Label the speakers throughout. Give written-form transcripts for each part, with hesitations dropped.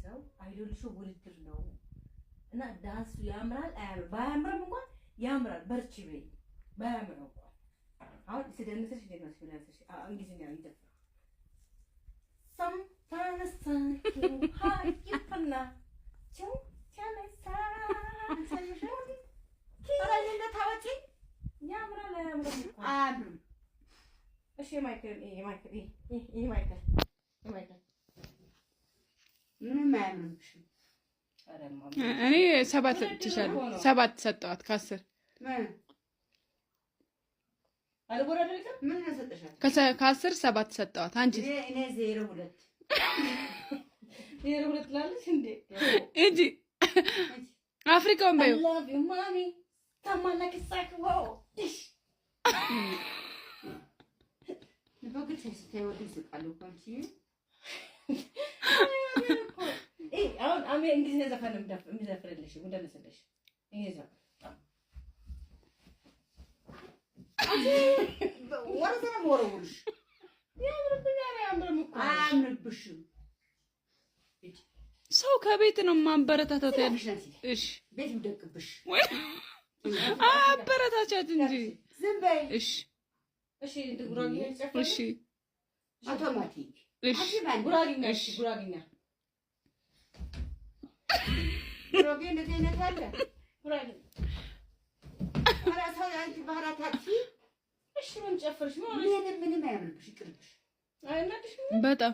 Speaker 1: ሰው አይዶል ሾው ውድድር ነው እና ዳንሱ ያምራል አያምርም ባያምርም እንኳን ያምራል በርቺ በይ ባያምርም እንኳን አሁን ሲደንስሽ እንደነሱ ስለዚህ እንግሊዝኛ ይደፋ sometimes hi ይፈና ቸው ቻለሳ ሰይሽን አራይለ ታወጪ ያምራል አያምርም አያምርም እሺ ማይክል ምንም አያምርምሽ እኔ 7 ሰጥቻለሁ 7 ሰጠዋት ከ10 አልጎራደልከ ምን ሰጠሻል ከ10 7 ሰጠዋት አንቺ እኔ 0.2 ላለሽ እንዴ እጂ አፍሪካውን ባዩ love you mommy someone like a psycho dish ንበግት ሲስተይወድ ይስቃሉ እንጂ አሁን አሜ እንግሊዝኛ ዘፈን እንደምዘፍርልሽ እንደነሰለሽ ይሄዛ ወርዘና ወርውሽ ያምርብሽ ሰው ከቤት ነው ማንበረታታት ያለሽ እሺ ቤት ይደቅብሽ አበረታቻት እንጂ ዝም በይ እሺ እሺ ድጉራጊ እሺ አውቶማቲክ እሺ ጉራጊኛ እሺ ጉራጊኛ ጉራጊ እንደዚህ አለ ጉራጊ አራሳው አንቺ ባህራታቺ እሺ ምን ጨፍርሽ ምንም አያምርብሽ ይቅርብሽ አይናድሽ በጣም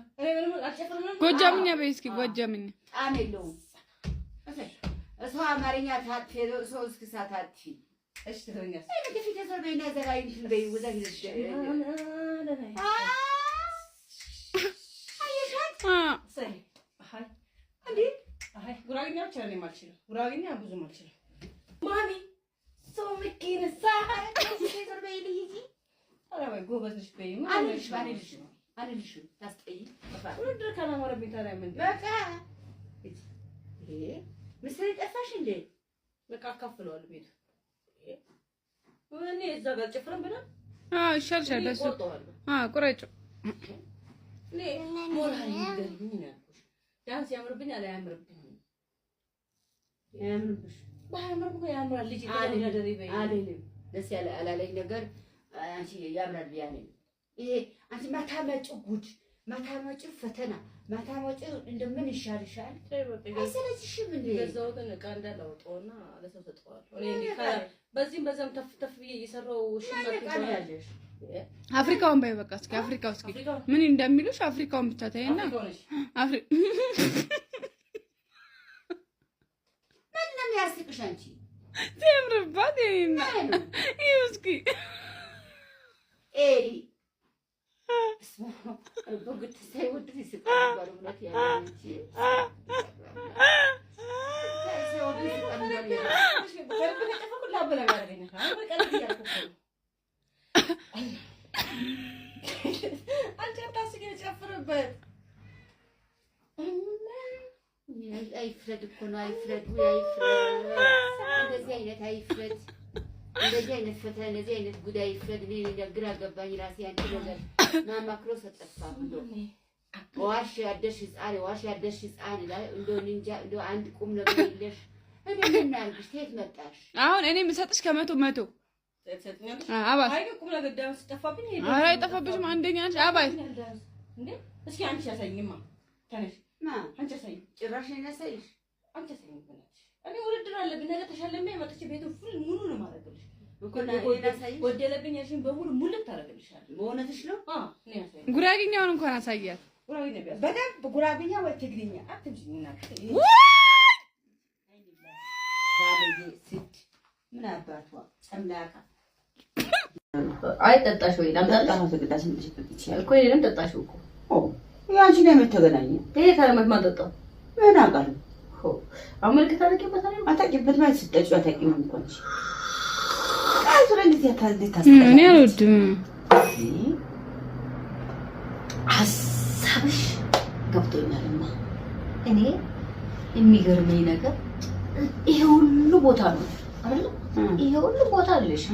Speaker 1: ጎጃምኛ በይ እስኪ ጎጃምኛ ጣም የለውም እሰው አማርኛ ታጥፌ ሰው እስኪ ሳታቺ እሺ ትሆኛለሽ አይ ለፊት ተሰርበይና ዘጋይሽ በይ ወዛግሽ ሰይ አይ እንዴ አይ ጉራግኛ ብቻ ነው የማልችለው ጉራግኛ ብዙ ማልችለው ማሚ ሰው ምኪን ሳይ ተሰርበይ ልይጂ አረ ወይ ጎበዝሽ በይ አለልሽ ታስጠይ ወድር ካላማረ ቢታራ ምን በቃ ይሄ ምስሪ ጠፋሽ እንዴ በቃ አካፍለዋል ቤቱ ወኔ እዛ ጋር ጨፍረን ብላ ይሻልሻል ደስ ቁረጭ ሞራል ይገርምኝ ያልኩሽ ዳንስ ያምርብኛል አያምርብኝ ያምርብሽ ባያምርም እኮ ያምራል ልጅ ተደረደሪ በይ አይደለም ደስ ያለ አላለኝ ነገር አንቺ ያምራል ቢያኔ ይሄ አንቺ ማታመጭ ጉድ ማታመጭ ፈተና ማታመጭ እንደምን ይሻልሻል አይሰለችሽም እንዴ ገዛውትን እቃ እንዳላውጣውና ለሰው ተጠዋል እኔ በዚህም በዛም ተፍ እየሰራው ሽማት ያለሽ አፍሪካውን ባይ በቃ እስኪ አፍሪካው እስኪ ምን እንደሚሉሽ አፍሪካውን ብቻ ታይና ምንም ያስቅሽ አንቺ ተምርባት ይሄና ይውስኪ ኤሪ በግድ ሳይወድ ይስቃል ባሉነት ያንቺ አይፍረድ እኮ ነው አይፍረድ እንደዚህ አይነት አይፍረድ እንደዚህ አይነት ፈተና እንደዚህ አይነት ጉዳይ ይፍረድ ነው ግራ ገባኝ ራሴ አንቺ ነገር ማማክሮ ሰጠፋ ብሎ ዋሽ ያደሽ ህፃን ላይ እንጃ አንድ ቁም ነገር የለሽ እኔ ያልኩሽ የት መጣሽ አሁን እኔ የምሰጥሽ ከ100 ተሰጥኛለሽ አባይ አይ ቁም ነገር ዳንስ ጠፋብኝ ኧረ አይጠፋብሽም አንደኛ አንቺ አባይ እንዴ እስኪ አንቺ ያሳይኝማ ተነሽ አንቺ ያሳይ ጭራሽ እኔ ያሳይሽ አንቺ ያሳይኝ እኔ ውድድር አለብኝ ነገ ተሻለመ መጥቼ ቤቱን ፉል ሙሉ ነው ማረግልሽ እኮ ወደለብኝ ያሽን በሙሉ ሙልት ታረግልሻል በእውነትሽ ነው እኔ ያሳይ ጉራግኛውን እንኳን አሳያት ጉራግኛ በደንብ ጉራግኛ ወይ ትግርኛ አትጅኝና ባለጌ ስድ ምን አባቷ ጨምላቃ አይ ጠጣሽ ወይ ላምጣጣ ተገዳሽ እንጂ ትችያል እኮ እኔንም ጠጣሽ እኮ ያንቺ ነው የምትገናኝ ይሄ ታረመት ማጠጣው ምን አቃል አመልከታ አረቂበታል አታቂበት ማለት ስጠጪው አታቂም እንኳን አይ ስለዚህ ያታልደታስ እኔ አልወድም ሐሳብሽ ገብቶኛልማ እኔ የሚገርመኝ ነገር ይሄ ሁሉ ቦታ ነው አይደል ይሄ ሁሉ ቦታ አለሽ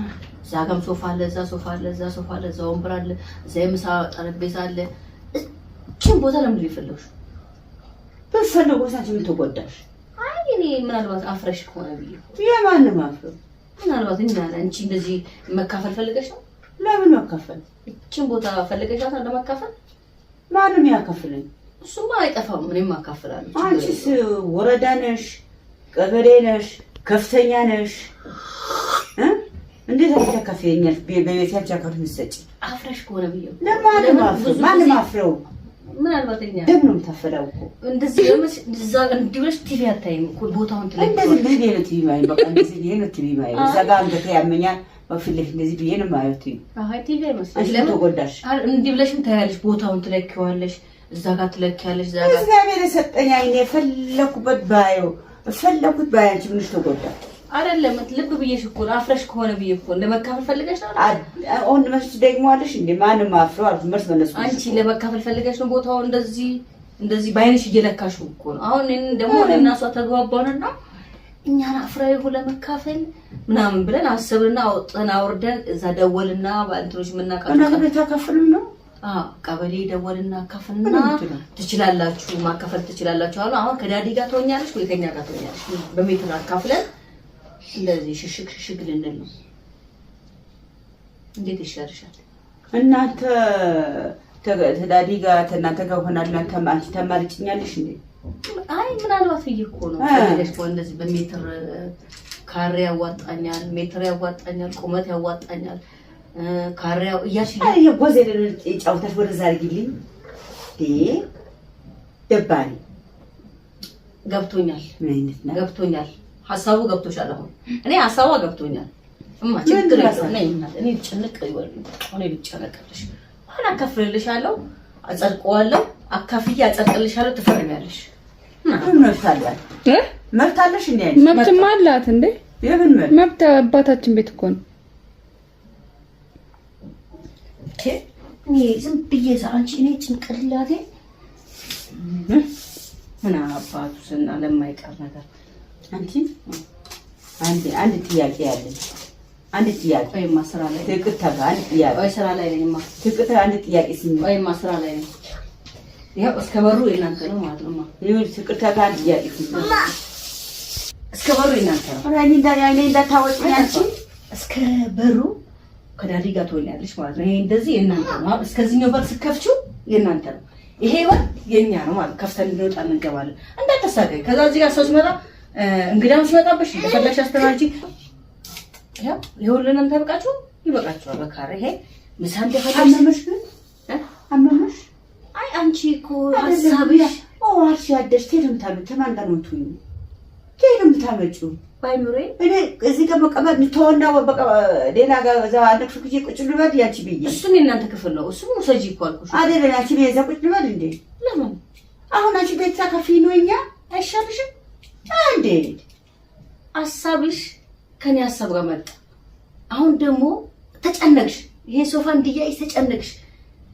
Speaker 1: ዛጋም ሶፋ አለ እዛ ሶፋ አለ እዛ ሶፋ አለ እዛ ወንበር አለ እዛ የምሳ ጠረጴዛ አለ እቺን ቦታ ለምን ይፈልግሽ በፈለጉ ሳንቺ ምን ተጎዳሽ?
Speaker 2: አይ እኔ ምናልባት አፍረሽ ከሆነ ብዬ
Speaker 1: የማንም አፍረው
Speaker 2: ምናልባት እኛ አንቺ እንደዚህ መካፈል ፈልገሽ ነው?
Speaker 1: ለምን መካፈል?
Speaker 2: እቺን ቦታ ፈልገሻት ለመካፈል?
Speaker 1: ማንም ያካፍለኝ?
Speaker 2: እሱማ አይጠፋም። እኔም አካፍላለሁ።
Speaker 1: አንቺስ ወረዳ ነሽ፣ ቀበሌ ነሽ፣ ከፍተኛ ነሽ። እንዴት አትካፈኛለሽ? በቤት ያንቺ አካል ምሰጪ
Speaker 2: አፍረሽ ከሆነ ብዬ
Speaker 1: ለማንም አፍረው ማንም አፍረው
Speaker 2: ምናልባት እኛ
Speaker 1: ደም ነው የምታፈላው እኮ
Speaker 2: እንደዚህ እዛ እንዲብለሽ ቲቪ አታይም እኮ ቦታውን ትለቀው
Speaker 1: እንደዚህ ነው ቲቪ ማይ በቃ እንደዚህ ነው ቲቪ ማይ እዛ ጋር አንተ ያመኛል በፊልም እንደዚህ ብዬ ነው ማየት።
Speaker 2: አይ ቲቪ አይመስልሽ ለምን
Speaker 1: ተጎዳሽ?
Speaker 2: እንዲብለሽም ታያለሽ፣ ቦታውን ትለኪዋለሽ፣ እዛ ጋር ትለኪያለሽ። እዛ ጋር
Speaker 1: እግዚአብሔር የሰጠኝ አይኔ ፈለኩበት ባየው ፈለኩት ባያንቺ ምንሽ ተጎዳ?
Speaker 2: አይደለም ልብ ብዬሽ እኮ አፍረሽ ከሆነ ብዬ እኮ ለመካፈል ፈልገሽ ነው።
Speaker 1: አሁን መስት ደግሞአለሽ እንዴ? ማንም አፍሮ አልኩ መርስ መለስ
Speaker 2: አንቺ ለመካፈል ፈልገሽ ነው ቦታው እንደዚህ ባይነሽ እየለካሽ እኮ ነው። አሁን ደግሞ እና እሷ ተግባባንና እኛን አፍራዩ ለመካፈል ምናምን ብለን አሰብንና አውጥተን አውርደን እዛ ደወልና ባንትሮች ምናቃቸው
Speaker 1: እና ተካፈሉ ነው።
Speaker 2: ቀበሌ ደወልና አካፈልና ትችላላችሁ ማካፈል ትችላላችሁ አሉ። አሁን ከዳዲ ጋር ተወኛለሽ ወይ ከኛ ጋር ተወኛለሽ? በሜትር አካፍለን እንደዚህ ሽሽግ ልንል ነው። እንዴት ይሻልሻል?
Speaker 1: እናንተ ተዳዲ ጋር እናንተ ጋር ሆናል። እናንተ አንቺ ተማርጭኛለሽ እንዴ?
Speaker 2: አይ ምናልባት እኮ ነው ፈልገሽ ነው እንደዚህ በሜትር ካሬ ያዋጣኛል፣ ሜትር ያዋጣኛል፣ ቁመት ያዋጣኛል ካሬው እያልሽ
Speaker 1: አይ የጎዘለ ጫውተሽ ወደዛ አድርጊልኝ ደባሪ
Speaker 2: ገብቶኛል።
Speaker 1: ምን አይነት ነው
Speaker 2: ገብቶኛል? ሐሳቡ ገብቶሻል? አሁን እኔ ሐሳቡ ገብቶኛል። ችግር የለውም። እኔ ጭንቅ ይወል እኔ ብቻነቅልሽ ማን አካፍልልሻለሁ፣ አጸድቀዋለሁ፣ አካፍዬ አጸድቅልሻለሁ፣ ትፈርሚያለሽ።
Speaker 1: መብት አለሽ እንዴ?
Speaker 3: መብትማ አላት እንዴ?
Speaker 1: የምን
Speaker 3: መብት? አባታችን ቤት እኮ ነው።
Speaker 2: እኔ ዝም ብዬ አንቺ እኔ ጭንቅላቴ ምን አባቱ ስና ለማይቀር ነገር
Speaker 1: አንቺ አንድ ጥያቄ ያለኝ አንድ ጥያቄ
Speaker 2: ወይማ ስራ ላይ
Speaker 1: ትክክል አንድ ጥያቄ
Speaker 2: ወይ ስራ ላይ ነኝማ
Speaker 1: ትክክል አንድ ጥያቄ ሲኝ
Speaker 2: ወይማ ስራ ላይ ነኝ። ይሄው እስከ በሩ የእናንተ ነው ማለት ነው።
Speaker 1: ይሄው ትክክል አንድ ጥያቄ ሲኝ
Speaker 2: እስከ በሩ የእናንተ ነው።
Speaker 1: እኔ እንዳታወጪኝ አንቺ
Speaker 2: እስከ በሩ ከዳዲ ጋር ትወኛለሽ ማለት ነው። ይሄ እንደዚህ የእናንተ ነው። እስከዚህኛው በር ስከፍቺው የእናንተ ነው። ይሄ በር የኛ ነው ማለት ከፍተን እንወጣ እንገባለን። እንዳትሳቀይ። ከዛ እዚህ ጋር ሰው ሲመጣ እንግዳም ሲመጣብሽ እንደፈለግሽ አስተናጂ። ያው ይሁንልን ተበቃችሁ ይበቃችኋል። በካሬ ይሄ ምሳ እንደፈለግሽ
Speaker 1: አመመሽ ግን አመመሽ።
Speaker 2: አይ አንቺ እኮ ሐሳብሽ
Speaker 1: አርሽ ያደሽ ተደምታሉ ተማንጋ ነው ትዩ ተደምታመጩ
Speaker 2: ባይኖሬ
Speaker 1: እኔ እዚህ ጋር መቀመጥ ተወና በቃ ሌላ ጋር እዛው አንደክ ፍቅጂ ቁጭ ልበል ያቺ ብዬ
Speaker 2: እሱም የእናንተ ክፍል ነው። እሱም ሰጂ እኮ አልኩሽ
Speaker 1: አይደል? ያቺ ብዬ እዛ ቁጭ ልበል እንዴ?
Speaker 2: ለምን
Speaker 1: አሁን አንቺ ቤት ታከፊ ነው እኛ
Speaker 2: አይሻልሽም
Speaker 1: እንዴ?
Speaker 2: ሐሳብሽ ከኔ ሐሳብ ጋር መጣ። አሁን ደግሞ ተጨነቅሽ። ይሄ ሶፋ እንዲያይ ተጨነቅሽ።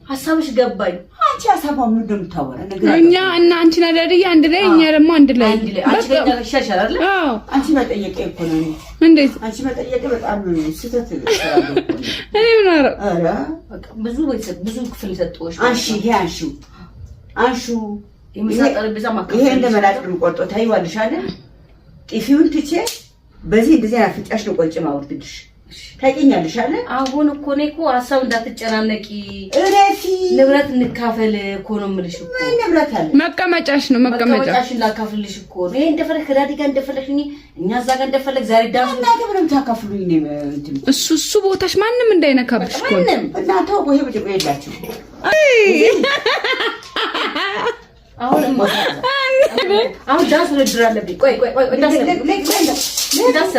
Speaker 2: ሐሳብሽ ገባኝ።
Speaker 1: አንቺ ሐሳቧን ምን እንደምታወራ ነገር
Speaker 3: እኛ እና አንቺ ናደርይ አንድ ላይ እኛ ደግሞ አንድ ላይ
Speaker 2: አንቺ ላይ ይሻልሻል አይደል?
Speaker 3: አዎ
Speaker 1: አንቺ መጠየቅ እኮ ነው
Speaker 3: እንዴት
Speaker 1: አንቺ መጠየቅ በጣም ስህተት ይሰራል እኮ
Speaker 3: እኔ ምን አረ
Speaker 2: በቃ ብዙ ክፍል ሰጥቶሽ
Speaker 1: አንሺ ይሄ አንሹ
Speaker 2: የምሳ ጠረጴዛ ማከፋፈል
Speaker 1: ይሄ እንደ መላጥም ቆርጦ ታይዋልሽ አይደል? ጥፊውን ትቼ በዚህ እንደዚህ አፍጫሽ ነው ቆልጭ ማውርድልሽ ታውቂኛለሽ አይደል?
Speaker 2: አሁን እኮ ነው እኮ ሐሳብ እንዳትጨናነቂ
Speaker 1: እረፊ
Speaker 2: ንብረት እንካፈል እኮ ነው የምልሽ እኮ
Speaker 1: ንብረት አለ
Speaker 3: መቀመጫሽ ነው
Speaker 2: መቀመጫሽን ላካፍልሽ እኮ ነው። ይሄ እንደፈለክ ከዳዲ ጋር እንደፈለክ እኛ እዛ ጋር እንደፈለክ ዛሬ ዳስ
Speaker 1: እናንተ ምንም ታካፍሉኝ ነው እንትን
Speaker 3: እሱ ቦታሽ ማንም እንዳይነካብሽ እኮ
Speaker 2: ማንም
Speaker 1: እናንተ ወይ ብጭቆ የላችሁ
Speaker 2: አሁን ዳስ ውድድር አለብኝ። ቆይ ዳስ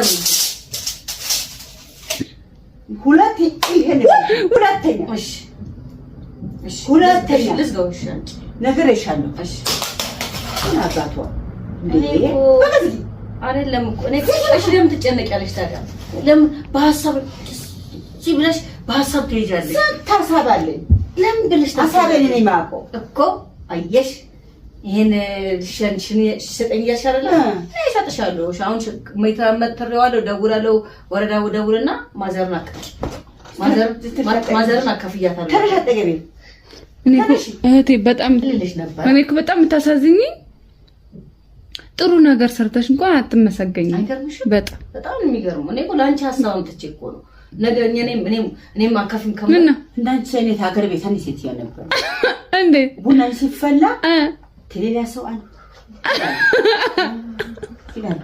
Speaker 1: ሁለተኛ
Speaker 2: ልዝጋውሽ
Speaker 1: ነገር ይሻለው። እሺ አባቷ
Speaker 2: አይደለም እኮ እኔ እሺ ለምን ትጨነቂያለሽ ታዲያ? ለምን በሐሳብ ብለሽ በሐሳብ ትሄጃለሽ?
Speaker 1: ታሳባለኝ
Speaker 2: ለምን ብለሽ
Speaker 1: ታሳበኝ ነኝ ማቆ
Speaker 2: እኮ አየሽ ይሄን ሸንሽን ሰጠኝ ያሻራለ እኔ ሰጥሻለሁ። አሁን መተረዋለሁ ደውላለሁ ወረዳው ደውልና ማዘርና አካፍያታለሁ።
Speaker 1: ተረጋጠገቤ
Speaker 3: እኔ እህቴ በጣም
Speaker 2: ልልሽ ነበር።
Speaker 3: እኔ እኮ በጣም የምታሳዝኝ ጥሩ ነገር ሰርተሽ እንኳን አትመሰገኝም።
Speaker 2: አይገርምሽም?
Speaker 3: በጣም
Speaker 2: የሚገርም። እኔ እኮ ላንቺ ሀሳብ አምጥቼ እኮ ነው ነገ እኔም አካፍም ከምን እንዳንቺ አይነት ሀገር ቤት አንድ ሴት ነበር
Speaker 3: እንዴ
Speaker 2: ቡና ሲፈላ ቴሌላ ሰው አለ ይላል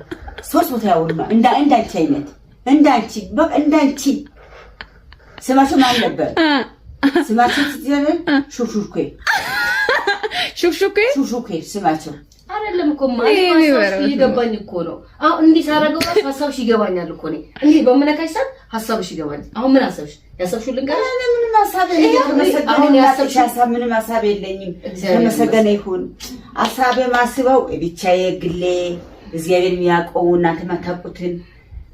Speaker 2: ሶስት ቦታ ያውልማ እንዳንቺ አይነት እንዳንቺ በቃ እንዳንቺ ስማቸው ማን ነበር? ስማቸው ትዝያለሽ? ሹክሹኬ ስማቸው አይደለም እኮ ማለት ይገባኝ እኮ ነው። አሁን እንዲህ ሳረገው ሀሳብሽ ይገባኛል እኮ ነው። እንዴ በመነካሽ ሰዓት ሀሳብሽ ይገባኛል። አሁን ምን አሰብሽ? ያሰብሽው ልንገርሽ። ምንም ሀሳብ የለኝም። አሁን ያሰብሽ ሀሳብ ምንም ሀሳብ የለኝም። ተመሰገነ ይሁን። ሀሳብ ማስበው ብቻዬ ግሌ እግዚአብሔር የሚያውቀው እናንተ ማታውቁትን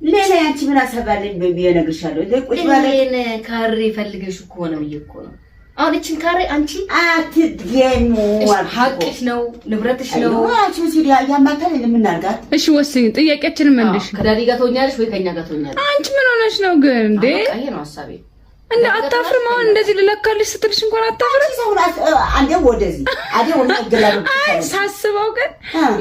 Speaker 2: ሌላ ያንቺ ምን ሀሳብ አለኝ ብዬ እነግርሻለሁ። ቁጭ ባለኝ ካሬ ፈልገሽ እኮ ነው እኮ ነው። አሁን እቺን ካሬ አንቺ አትድገሙ። ሀቅሽ ነው ንብረትሽ ነው። አንቺ ሲዲያ ያማታል ለምናርጋት።
Speaker 3: እሺ ወስኝ ጥያቄያችንን መልሽ።
Speaker 2: ከዳዲ ጋር ትሆኛለሽ ወይ ከኛ ጋር ትሆኛለሽ?
Speaker 3: አንቺ ምን ሆነሽ ነው ግን እንዴ?
Speaker 2: ይሄ ነው ሐሳቤ።
Speaker 3: እንዴ አታፍርም? አሁን እንደዚህ ልለካልሽ ስትልሽ እንኳን አታፍርም?
Speaker 2: አንዴ ወደዚህ አንዴ ወደ ገላሉ።
Speaker 3: አይ ሳስበው ግን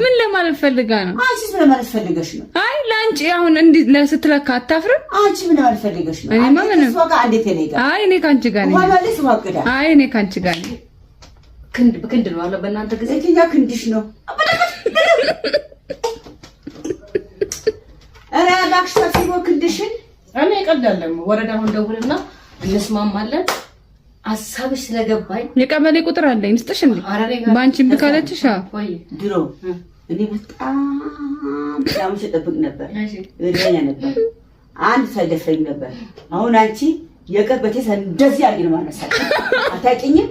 Speaker 3: ምን ለማለት ፈልጋ ነው?
Speaker 2: አንቺስ ምን ለማለት ፈልገሽ ነው?
Speaker 3: አይ ላንቺ አሁን እንዴ ለስትለካ አታፍርም?
Speaker 2: አንቺ ምን ለማለት ፈልገሽ ነው?
Speaker 3: እኔማ ምንም
Speaker 2: አንዴ ተለይጋ።
Speaker 3: አይ እኔ ካንቺ ጋር ነኝ።
Speaker 2: ወላልስ ዋቅዳ።
Speaker 3: አይ እኔ ካንቺ ጋር ነኝ።
Speaker 2: በክንድ ነው አለ በእናንተ ጊዜ የትኛ ክንድሽ ነው? አረ እባክሽ ታስቦ ክንድሽን እኔ ቀዳለም ወረዳውን ደውልና እንስማማለን። ሐሳብሽ ስለገባኝ
Speaker 3: የቀበሌ ቁጥር አለኝ ልስጥሽ እንዴ? ባንቺ ብካለችሽ
Speaker 2: ወይ ድሮ እኔ በጣም ተጠብቅ ነበር። እረኛ ነበር። አንድ ሳይደፍረኝ ነበር። አሁን አንቺ የቀበቴ እንደዚህ አድርጊ ነው ማለት ነው። አታውቂኝም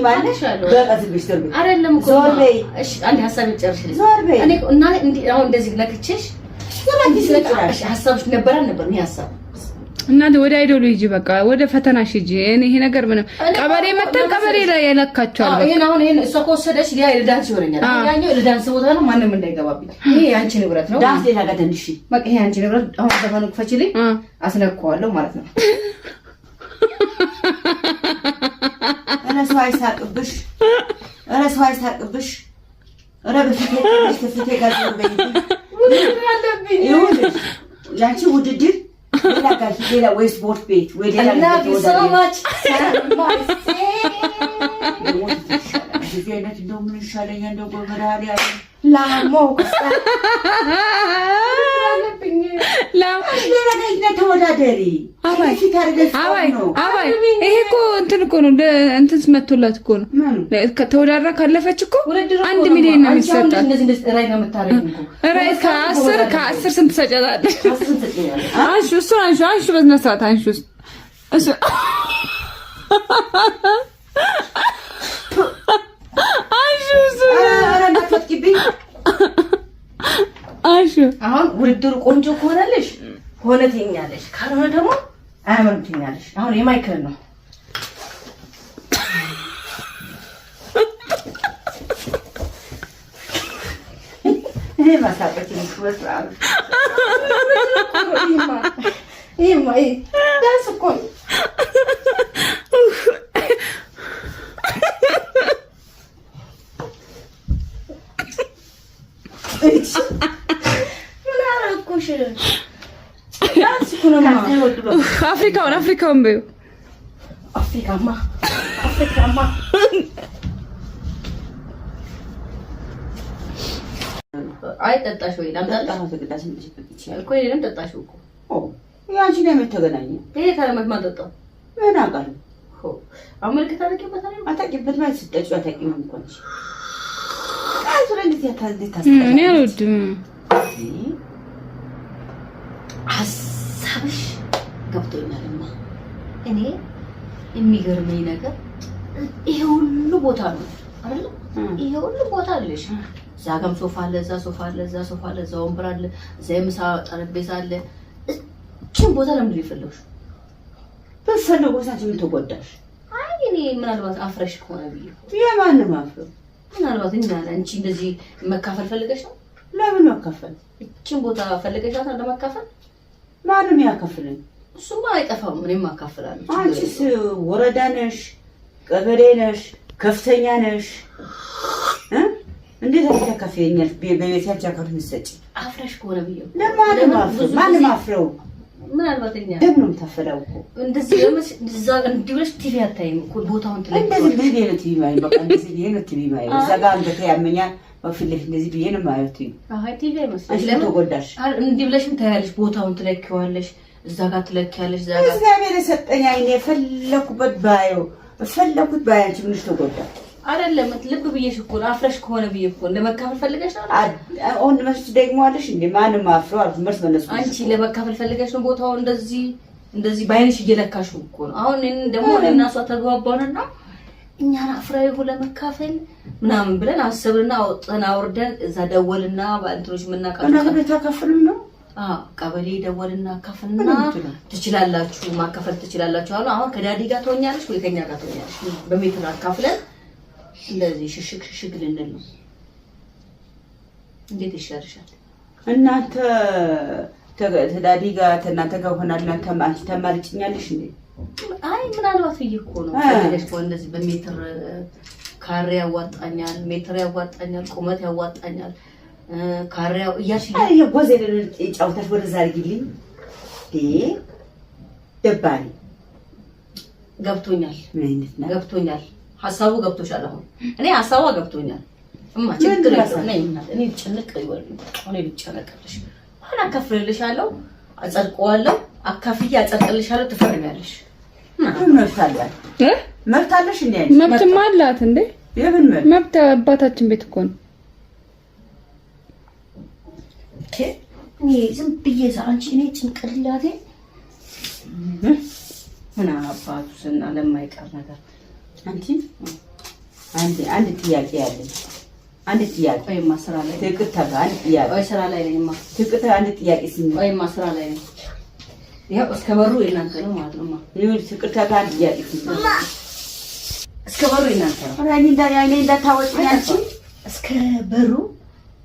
Speaker 2: ማለት በቀዝብሽ ዞር በይ። አይደለም እኮ ዞር በይ። እሺ አንድ ሐሳብ ይጨርሽልኝ። ዞር በይ። እኔ እና አሁን እንደዚህ ነክቼሽ ስለዚህ ሐሳብሽ ነበር አልነበር? ነው ሐሳብ
Speaker 3: እናንተ ወደ አይዶሎጂ በቃ ወደ ፈተናሽ ሂጂ። እኔ ይሄ ነገር ምንም ቀበሌ መተን ቀበሌ ላይ ያለካቸዋል። በቃ
Speaker 2: ይሄን እሷ ከወሰደች ያ ልዳንስ ይሆነኛል። ያኛው ልዳንስ ቦታ ነው። ማንንም እንዳይገባብኝ። ይሄ ያንቺ ንብረት ነው። ዳንስ ሌላ ጋር ደንሽ በቃ ይሄ ያንቺ ንብረት። አሁን ዘፈኑ ክፈችልኝ አስነካዋለሁ ማለት ነው። እረሱ አይሳቅብሽ። እረ በፊቴ ጋር ያንቺ ውድድር ሌላ ወይ ስፖርት ቤት ወይ ሌላ ተወዳደሪ።
Speaker 3: ይሄ እኮ እንትን እኮ ነው እንትን መቶላት እኮ ነው። ተወዳድራ ካለፈች እኮ 1 ሚሊዮን ነው የሚሰጣት። ከአስር ስንት ሰጫታለች? አንሺ እሱን አንሺ በስነ ስርዓት አንሺ እሱ
Speaker 2: አሁን ውድድሩ ቆንጆ ከሆነልሽ ሆነ ትኛለሽ፣ ካልሆነ ደግሞ አያምርም ትኛለሽ። አሁን የማይክል ነው። ይሄ ማሳቀት ይመስላል። ይሄማ ዳንስ እኮ ነው።
Speaker 3: አፍሪካውን በይው።
Speaker 2: አፍሪካማ አይ ጠጣሽ ወይ? ላምጣጣ ነው ተገዳሽ እንጂ እኮ ይሄንን ጠጣሽው እኮ ያንቺ ነው የምትገናኝ። ይሄ ታለመት ማጠጣው ምን አውቃለሁ እኮ አመልከታ አረቂበት አይደል? አታቂበት ማለት ስትጠጪ አታቂም እንኳን እሺ። ካንቱ ለንት ያታልታስ
Speaker 3: እኔ አልወድም።
Speaker 2: ሐሳብሽ ገብቶኛልማ። እኔ የሚገርመኝ ነገር ይሄ ሁሉ ቦታ ነው አይደል? ይሄ ሁሉ ቦታ አለሽ። እዛ ጋም ሶፋ አለ፣ እዛ ሶፋ አለ፣ እዛ ሶፋ አለ፣ እዛ ወንበር አለ፣ እዛ የምሳ ጠረጴዛ አለ። እቺን ቦታ ለምን ይፈልግሽ? በፈለገው ሰዓት ምን ተጎዳሽ? አይ እኔ ምናልባት አፍረሽ ከሆነ ብዬ የማንም አፍረ ምናልባት እኛ አንቺ እንደዚህ መካፈል ፈልገሽ ነው? ለምን መካፈል? እቺን ቦታ ፈልገሻት ለመካፈል ማንም ያካፍልን። እሱማ አይጠፋም። እኔም አካፍላለሁ። አንቺስ ወረዳ ነሽ፣ ቀበሌ ነሽ፣ ከፍተኛ ነሽ።
Speaker 1: እንዴት ተከፈኛል በቤት ያቻከሩ ምሰጭ
Speaker 2: አፍረሽ ኮረ ብዬ
Speaker 1: ለማን ማፍረው
Speaker 2: ምን አልባተኛ
Speaker 1: ደም ነው ተፈላው እኮ
Speaker 2: እንደዚህ ለምስ እዛ እንዲብለሽ ቲቪ አታይም እኮ ቦታውን ትለቅ
Speaker 1: እንደዚህ ብዬ ነው ቲቪ ማይ በቃ እንደዚህ ብዬ ነው ቲቪ ማይ እዛ ጋር አንገት ያመኛል ወፍልሽ እንደዚህ ብዬ ነው ማየት
Speaker 2: አይ ቲቪ አይመስልም
Speaker 1: ለምን ተጎዳሽ
Speaker 2: እንዲብለሽም ታያለሽ ቦታውን ትለኪዋለሽ እዛ ጋር ትለኪያለሽ እዛ ጋር
Speaker 1: እግዚአብሔር የሰጠኝ አይኔ ፈለኩበት ባየው ፈለኩት ባያንቺ ምንሽ ተጎዳ
Speaker 2: አይደለም ልብ ብዬሽ እኮ አፍረሽ ከሆነ ብዬ እኮ ለመካፈል ፈልገሽ ነው
Speaker 1: አሁን መስት ደግሞ አለሽ እንዴ ማንም አፍሮ አልኩ መርስ መለስ
Speaker 2: አንቺ ለመካፈል ፈልገሽ ነው ቦታው እንደዚህ ባይንሽ እየለካሽ እኮ ነው አሁን ደግሞ እኔና እሷ ተግባባንና እኛን አፍራዩ ለመካፈል ምናምን ብለን አሰብንና አውርደን እዛ ደወልና ባንትሮች ምናቃቀ
Speaker 1: እና ተካፈሉም ነው
Speaker 2: ቀበሌ ደወልና ካፈልና ትችላላችሁ ማካፈል ትችላላችሁ አሁን ከዳዲ ጋር ተወኛለሽ ወይ ከኛ ጋር ተወኛለሽ በሜትር አካፍለን እንደዚህ ሽሽግ ልንል ነው እንዴት ይሻርሻል
Speaker 1: እናንተ ተዳዲ ጋር እናንተ ጋር ሆናልና ተማርጭኛለሽ እንዴ
Speaker 2: አይ ምናልባት እኮ ነው ፈለገሽ ነው እንደዚህ በሜትር ካሬ ያዋጣኛል ሜትር ያዋጣኛል ቁመት ያዋጣኛል ካሬው እያሽ
Speaker 1: አይ ጎዘለ ጫውታሽ ወደ ዛርጊልኝ ደባሪ
Speaker 2: ገብቶኛል
Speaker 1: ምን
Speaker 2: ገብቶኛል ሐሳቡ ገብቶሻል አሁን እኔ ሐሳቡ ገብቶኛል እማ ችግር የለም እኔ ጭንቅ ይወል እኔ ልጨነቅልሽ አና ከፍልልሻለሁ አጸድቀዋለሁ አካፍዬ አጸድቅልሻለሁ ትፈርሚያለሽ
Speaker 1: መብታለሽ እንዴ
Speaker 3: መብትማ አላት እንዴ
Speaker 1: የምን
Speaker 3: መብት አባታችን ቤት እኮ ነው
Speaker 2: እኔ ዝም ብዬ አንቺ እኔ ጭንቅላቴ ምን አባቱስና ለማይቀር ነገር አንቺ አንድ ጥያቄ ያለኝ አንድ ጥያቄ ወይማ ስራ ላይ ትክክል አንድ ጥያቄ ወይ ስራ ላይ ነኝማ ትክክል አንድ ጥያቄ ሲኝ ወይማ ስራ ላይ ነኝ ያው እስከ በሩ የናንተ ነው ማለት ነው ይሁን ትክክል አንድ ጥያቄ ሲኝ እስከ በሩ የናንተ ነው እኔ እንዳታወጪኝ አንቺ እስከ በሩ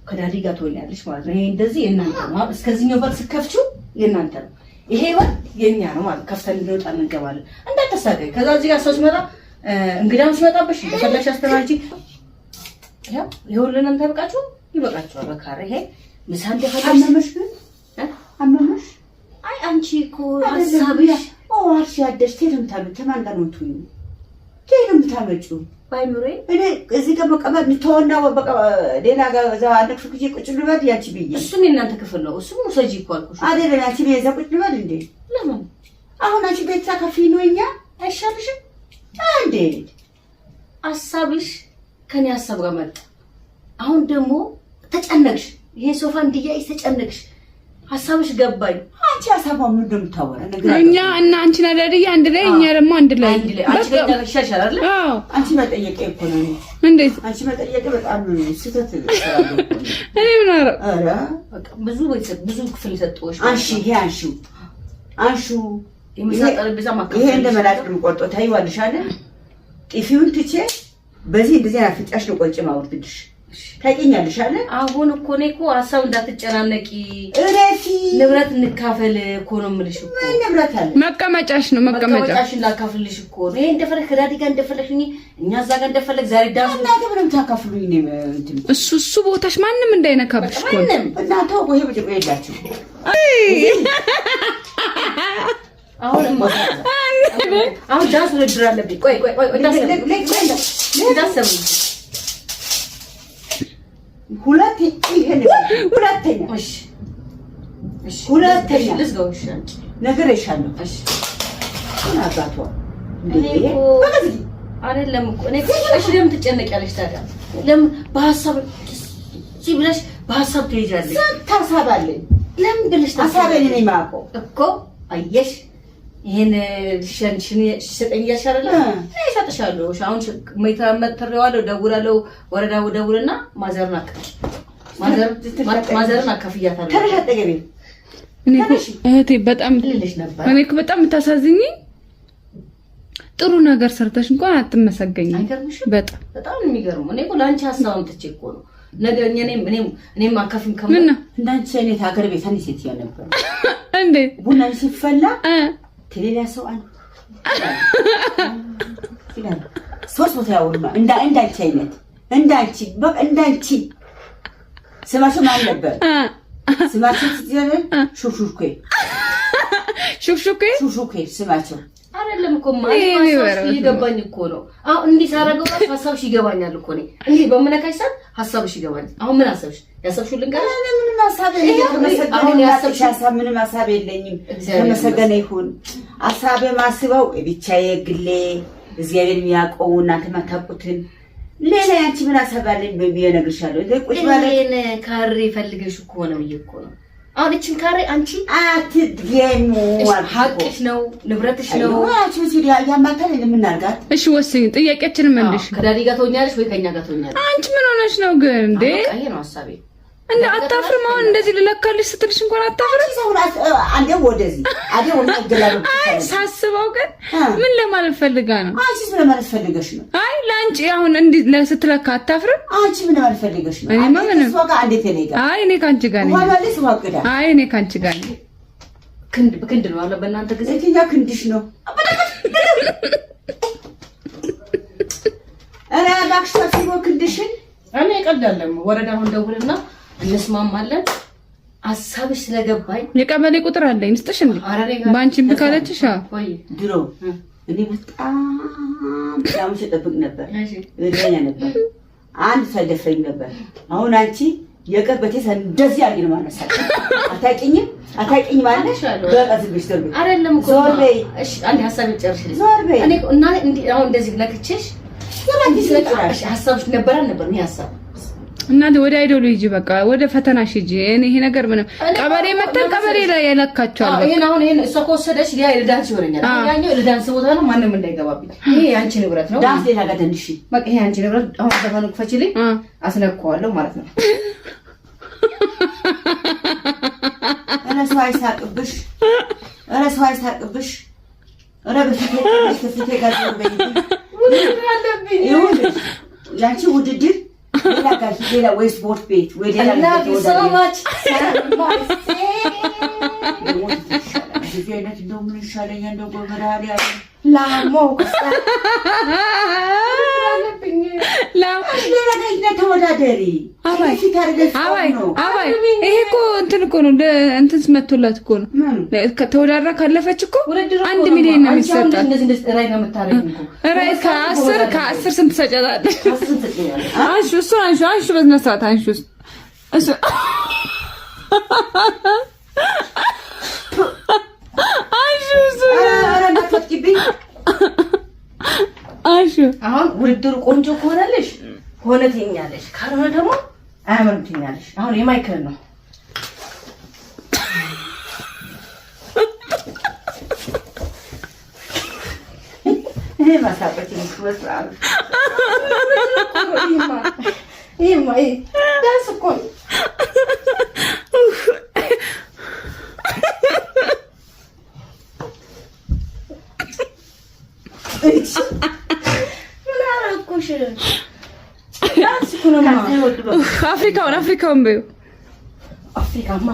Speaker 2: ከዳዲ ጋር ትወኛለሽ ማለት ነው ይሄ እንደዚህ የናንተ ነው እስከዚህኛው በር ስከፍቹ የናንተ ነው ይሄ በር የኛ ነው ማለት ከፍተን እንወጣ እንገባለን እንዳትሳቀይ ከዛ እዚህ ጋር ሰው ሲመጣ እንግዳም ሲመጣብሽ እንደፈለግሽ አስተናጂ ያው ይሁንልን ተበቃችሁ ይበቃችኋል በካሬ ይሄ ምሳ እንደፈለግሽ አመመሽ አይ አንቺ እኮ ሐሳብሽ አርሽ ያደሽ ተማን ጋር ነው ትዩ ታመጩ ባይኑሬ እኔ እዚህ ጋር መቀመጥ ተወና በቃ ሌላ ጋር እዛው አንድ ክፍል ቁጭ ልበል ያቺ ብዬ እሱም የእናንተ ክፍል ነው እሱም ሰጂ እኮ አልኩሽ አይደል ያቺ ብዬ እዛ ቁጭ ልበል እንዴ ለምን አሁን አንቺ ቤት ታካፊ ነው እኛ አይሻልሽም አንዴ ሐሳብሽ ከኔ ሐሳብ ጋር መጣ አሁን ደግሞ ተጨነቅሽ ይሄ ሶፋ እንዲያይ ተጨነቅሽ ሐሳብሽ ገባኝ አንቺ ሐሳቧ ምን እንደምታወራ ነገር
Speaker 3: እኛ እና አንቺ ናዳዲያ አንድ ላይ እኛ ደግሞ አንድ ላይ
Speaker 2: አንቺ ተሻሻል አይደል
Speaker 3: አዎ
Speaker 1: አንቺ መጠየቅ እኮ ነው
Speaker 3: እንዴት
Speaker 1: አንቺ መጠየቅ በጣም ስህተት ይሰራል
Speaker 3: እኔ ምን አረ
Speaker 2: በቃ ብዙ ክፍል ሰጥቶሽ
Speaker 1: አንሺ ይሄ አንሹ
Speaker 2: የምሳጠረብዛ ማከፈል
Speaker 1: ይሄ እንደመላጥም ቆርጦ ታይዋልሽ አይደል ጥፊውን ትቼ በዚህ እንደዚህ አፍጫሽ ነው ቆንጭ ማውርድልሽ ታቂኛለሽ አይደል
Speaker 2: አሁን እኮ ነው እኮ ሐሳብ እንዳትጨናነቂ
Speaker 1: እረፊ
Speaker 2: ንብረት እንካፈል እኮ ነው የምልሽ እኮ
Speaker 1: ንብረት አለ
Speaker 3: መቀመጫሽ ነው
Speaker 2: መቀመጫሽን ላካፍልሽ እኮ ነው ይሄ እንደፈለክ ከዳዲ ጋር እንደፈለክኝ እኛ እዛ ጋር እንደፈለክ ዛሬ ዳስ
Speaker 1: እናንተ ምንም ታካፍሉኝ ነው
Speaker 3: እሱ ቦታሽ ማንንም እንዳይነካብሽ እኮ
Speaker 1: እናንተ ወይ ብጭ ይላችሁ
Speaker 2: አሁን ዳስ ውድድር አለብኝ ቆይ እንዳሰብኝ
Speaker 1: ሁለተኛ
Speaker 2: ልዝጋውሽ
Speaker 1: ነገር ይሻላል እሺ አባቷ
Speaker 2: አይደለም እኮ እኔ እሺ ለምን ትጨነቂያለሽ ታዲያ ለምን በሐሳብ እዚህ ብለሽ በሐሳብ ትሄጃለሽ ታሳባለኝ ለምን ብለሽ ታሳበኝ ነኝ ማቆ እኮ አየሽ ይሄን ሸንሽን ሲሰጠኝ ያሻራል እኔ ሰጥሻለሁ አሁን መተረዋለሁ ደውላለሁ ወረዳው ደውልና ማዘርና አካፍያታለሁ ተረጋገቢ
Speaker 3: እህቴ በጣም እኔ እኮ በጣም የምታሳዝኝ ጥሩ ነገር ሰርተሽ እንኳን አትመሰገኝ
Speaker 2: በጣም የሚገርም እኔ እኮ ላንቺ ሐሳብ አምጥቼ እኮ ነው ነገ እኔም አካፍም ከምን
Speaker 1: እንዳንቺ አይነት ሀገር ቤት አንቺ ሴት ነበር
Speaker 3: እንዴ
Speaker 1: ቡና ሲፈላ ከሌላ ሰው አለ ይላል ሶስት ቦታ ያውርማ እንዳንቺ አይነት እንዳንቺ በቃ እንዳንቺ ስማቸው ማን ነበር? ስማቸው ስትዘነ ሹሹኬ ስማቸው
Speaker 2: አይደለም እኮ ማለት ይገባኝ እኮ ነው። አሁን እንዲህ ሳረገው ሀሳብሽ ይገባኛል እኮ ነው። እንዲህ በመነካሽ ሰዓት ሀሳብሽ ይገባኛል። አሁን ምን አሰብሽ? ያሰብሽው ልንገርሽ።
Speaker 1: ምንም ሀሳብ የለኝም። አሁን ያሰብሽ ሀሳብ ምንም ሀሳብ የለኝም። ተመሰገነ ይሁን። ሀሳብ ማስበው ብቻዬ ግሌ እግዚአብሔር የሚያውቀው እናንተ ማታውቁትን ሌላ ያንቺ ምን ሀሳብ አለኝ ብዬ እነግርሻለሁ። ቁጭ ባለን
Speaker 2: ካሬ ፈልገሽ እኮ ነው እኮ ነው። አሁን እቺን ካሬ አንቺ
Speaker 1: አትገኙ
Speaker 2: ሀቅሽ ነው ንብረትሽ ነው።
Speaker 1: አንቺ ሲዲያ ያማታል ለምናርጋት።
Speaker 3: እሺ ወስኝ ጥያቄያችንን መልሽ።
Speaker 2: ከዳዲ ጋር ትሆኛለሽ ወይ ከኛ ጋር ትሆኛለሽ?
Speaker 3: አንቺ ምን ሆነሽ ነው ግን እንዴ?
Speaker 2: ይሄ ነው ሐሳቤ።
Speaker 3: እንዴ አታፍርም? አሁን እንደዚህ ልለካልሽ ስትልሽ እንኳን አታፍርም?
Speaker 1: አንዴ ወደዚህ አንዴ ወደ ገላሉ።
Speaker 3: አይ ሳስበው ግን ምን ለማለት ፈልጋ ነው?
Speaker 1: አንቺስ ምን ለማለት ፈልገሽ ነው?
Speaker 3: አይ ላንቺ አሁን እንዲህ ስትለካ አታፍርም?
Speaker 1: አንቺ ምን ለማለት ፈልገሽ ነው?
Speaker 3: እኔማ ምንም
Speaker 1: አይ
Speaker 3: እኔ ካንቺ ጋር ነኝ።
Speaker 1: ማለት ዋቅዳ
Speaker 3: አይ እኔ ካንቺ ጋር ነኝ።
Speaker 2: ክንድ በክንድ ነው አለ በእናንተ ጊዜ
Speaker 1: እኛ ክንድሽ ነው። አረ እባክሽ ታስቦ ክንድሽን
Speaker 2: እኔ ቀዳለም ወረዳውን ደውልና እንስማማለን። ሐሳብሽ ስለገባኝ
Speaker 3: የቀበሌ ቁጥር አለኝ ልስጥሽ እንዴ? ባንቺ ብካለችሽ
Speaker 1: ወይ ድሮ እኔ በጣም ተጠብቅ ነበር። እረኛ ነበር። አንድ ተደፈኝ ነበር። አሁን አንቺ የቀበቴ እንደዚህ አድርጊ ነው ማለት አታውቂኝም ማለት በቃ ዝም ብለሽ ተርብ
Speaker 2: አይደለም እኮ ዞር በይ። እሺ አንዴ ሐሳብ ጨርሽልኝ።
Speaker 1: ዞር በይ።
Speaker 2: እኔ እና አሁን እንደዚህ ለክቼሽ ሐሳብሽ ነበር እኔ ሐሳብ
Speaker 3: እናንተ ወደ አይዶሉ ሂጂ፣ በቃ ወደ ፈተናሽ ሂጂ። እኔ ይሄ ነገር ምንም ቀበሌ መተን ቀበሌ ላይ ያለካቸዋል።
Speaker 2: በቃ ይሄን እሷ ከወሰደች ያ ለዳንስ ይሆነኛል። ያኛው ለዳንስ ቦታ ነው፣ ማንንም እንዳይገባብኝ። ይሄ ያንቺ ንብረት ነው።
Speaker 1: ዳንስ ሌላ ጋር ደንሽ
Speaker 2: በቃ ይሄ ያንቺ ንብረት። አሁን ዘፈኑ ክፈችልኝ፣ አስነካዋለሁ ማለት ነው።
Speaker 1: እረሱ አይሳቅብሽ፣ እረሱ አይሳቅብሽ። እረ በፊቴ ጋር በይ ይሁን ያንቺ ውድድር ሌላ ወይ ስፖርት ቤት ወይ ሌላ ተወዳደሪ።
Speaker 3: ይሄ እኮ እንትን እኮ ነው እንትን መቶላት እኮ ነው። ተወዳድራ ካለፈች እኮ 1 ሚሊዮን ነው የሚሰጣት። ራይ ከ10 ስንት ትሰጫታለሽ? አንሺ በስነ ስርዓት አንሺ።
Speaker 2: አሁን ውድድሩ ቆንጆ ከሆነልሽ ሆነ ትይኛለሽ፣ ካልሆነ ደግሞ አያምርም ትይኛለሽ። አሁን የማይክል ነው።
Speaker 1: ይሄ ማሳበች ይመስላል።
Speaker 2: ይሄማ ዳንስ እኮ ነው።
Speaker 3: አፍሪካውን በይው።
Speaker 2: አፍሪካማ